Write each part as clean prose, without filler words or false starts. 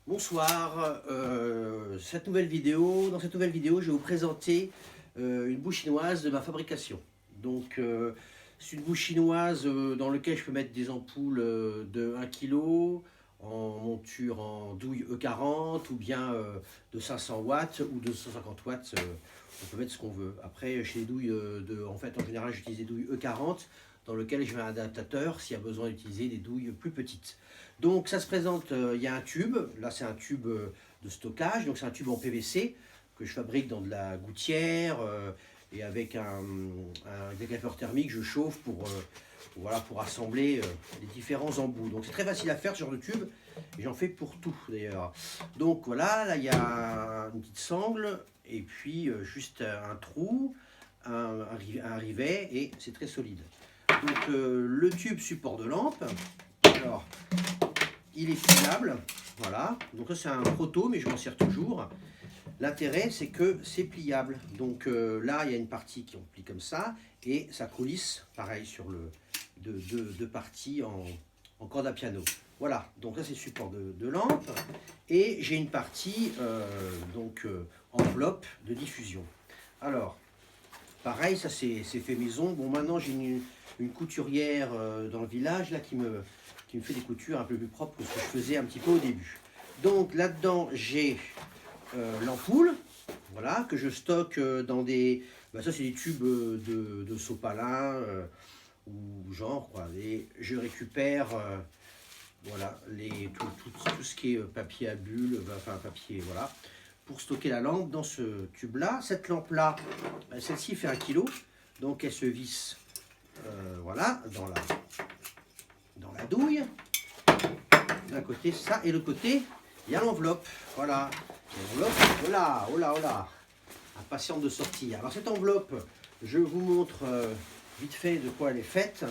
Bonsoir, dans cette nouvelle vidéo, je vais vous présenter une bouche chinoise de ma fabrication. Donc, c'est une bouche chinoise dans laquelle je peux mettre des ampoules de 1 kg en monture en douille E40 ou bien de 500 watts ou de 150 watts. On peut mettre ce qu'on veut. Après, chez les douilles, en général, j'utilise des douilles E40 dans lesquelles je mets un adaptateur s'il y a besoin d'utiliser des douilles plus petites. Donc ça se présente, il y a un tube, là c'est un tube de stockage, donc c'est un tube en PVC que je fabrique dans de la gouttière et avec un décapeur thermique, je chauffe pour assembler les différents embouts. Donc c'est très facile à faire ce genre de tube, et j'en fais pour tout d'ailleurs. Donc voilà, là il y a une petite sangle, et puis juste un trou, un rivet, et c'est très solide. Donc le tube support de lampe, alors il est pliable, voilà, donc là c'est un proto mais je m'en sers toujours. L'intérêt c'est que c'est pliable, donc là il y a une partie qui on plie comme ça et ça coulisse pareil sur deux parties en corde à piano. Voilà, donc là c'est le support de lampe et j'ai une partie enveloppe de diffusion. Alors pareil, ça c'est fait maison. Bon, maintenant j'ai une couturière dans le village là qui me fait des coutures un peu plus propres que ce que je faisais un petit peu au début. Donc là-dedans j'ai l'ampoule, voilà, que je stocke dans des... ça c'est des tubes de sopalin ou genre quoi. Et je récupère voilà, tout ce qui est papier à bulles, enfin papier, voilà, pour stocker la lampe dans ce tube-là. Cette lampe-là, celle-ci fait 1 kg, donc elle se visse voilà, dans la douille. D'un côté, ça, et de l'autre côté, il y a l'enveloppe. Voilà, l'enveloppe, voilà, oh là, oh là, impatiente de sortir. Alors cette enveloppe, je vous montre vite fait de quoi elle est faite.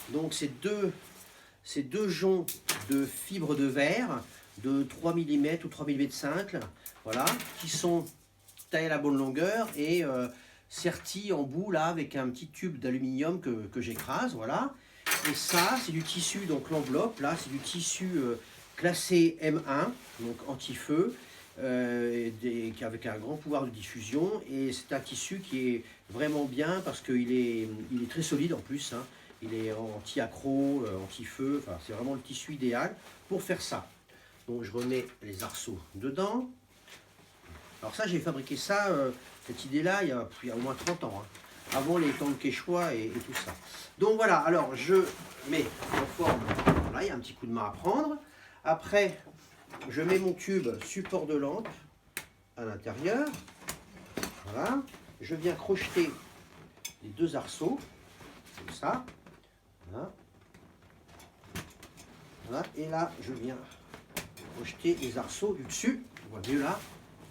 Donc c'est deux joncs de fibres de verre de 3 mm ou 3 mm 5, voilà, qui sont taillés à la bonne longueur et sertis en bout là avec un petit tube d'aluminium que j'écrase, voilà. Et ça c'est du tissu, donc l'enveloppe là c'est du tissu classé M1, donc anti-feu, avec un grand pouvoir de diffusion, et c'est un tissu qui est vraiment bien parce qu'il est très solide en plus, hein. Il est anti-accro, anti-feu, enfin, c'est vraiment le tissu idéal pour faire ça. Donc je remets les arceaux dedans. Alors ça, j'ai fabriqué ça, cette idée-là, il y a au moins 30 ans, hein, avant les temps de Quechua et tout ça. Donc voilà, alors je mets en forme, là il y a un petit coup de main à prendre. Après, je mets mon tube support de lampe à l'intérieur. Voilà, je viens crocheter les deux arceaux, comme ça. Voilà. Voilà. Et là, je viens crocheter les arceaux du dessus. On voit mieux là.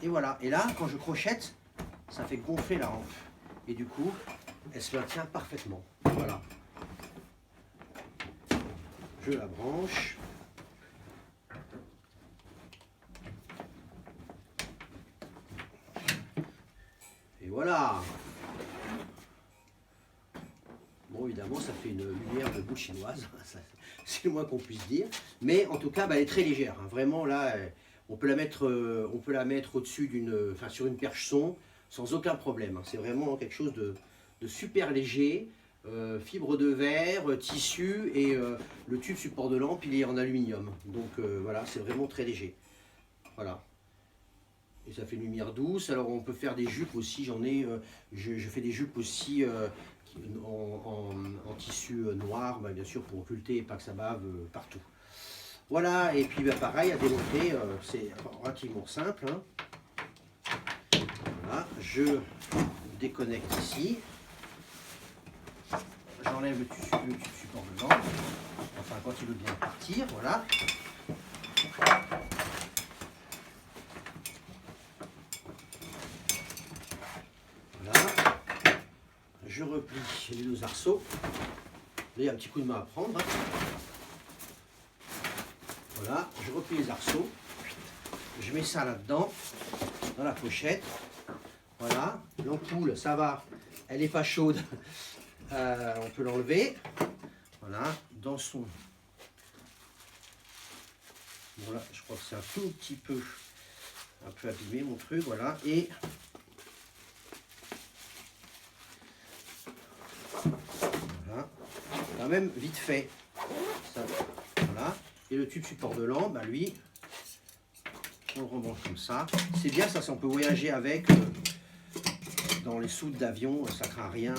Et voilà. Et là, quand je crochette, ça fait gonfler la rampe. Et du coup, elle se maintient parfaitement. Voilà. Je la branche. Et voilà. Bon, évidemment, ça fait une lumière de bouche chinoise, c'est le moins qu'on puisse dire. Mais en tout cas, elle est très légère, hein. Vraiment, là, on peut la mettre au-dessus sur une perche son, sans aucun problème, hein. C'est vraiment quelque chose de super léger. Fibre de verre, tissu, et le tube support de lampe, il est en aluminium. Donc voilà, c'est vraiment très léger. Voilà. Et ça fait une lumière douce. Alors on peut faire des jupes aussi, je fais des jupes aussi en tissu noir, bien sûr pour occulter et pas que ça bave partout. Voilà, et puis pareil à démonter, c'est relativement simple, hein. Voilà, je déconnecte ici, j'enlève le tube support de lampe, enfin quand il veut bien partir, voilà. Je replie les deux arceaux. Là, il y a un petit coup de main à prendre, hein. Voilà, je replie les arceaux. Je mets ça là-dedans, dans la pochette. Voilà, l'ampoule, ça va, elle n'est pas chaude. On peut l'enlever. Voilà, dans son Bon là, je crois que c'est un tout petit peu, abîmé mon truc, voilà. Et voilà, quand même vite fait. Ça, voilà. Et le tube support de lampe, bah lui, on le rebranche comme ça. C'est bien ça, on peut voyager avec dans les soutes d'avion, ça craint rien,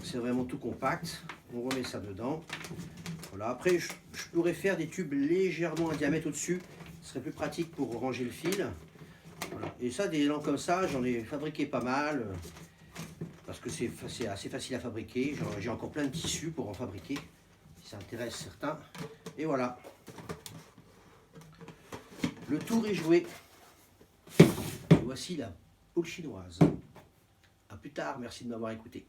c'est vraiment tout compact. On remet ça dedans. Voilà. Après, je pourrais faire des tubes légèrement à diamètre au-dessus. Ce serait plus pratique pour ranger le fil. Voilà. Et ça, des lampes comme ça, j'en ai fabriqué pas mal. Parce que c'est assez facile à fabriquer. J'ai encore plein de tissus pour en fabriquer. Si ça intéresse certains. Et voilà. Le tour est joué. Et voici la poule chinoise. A plus tard, merci de m'avoir écouté.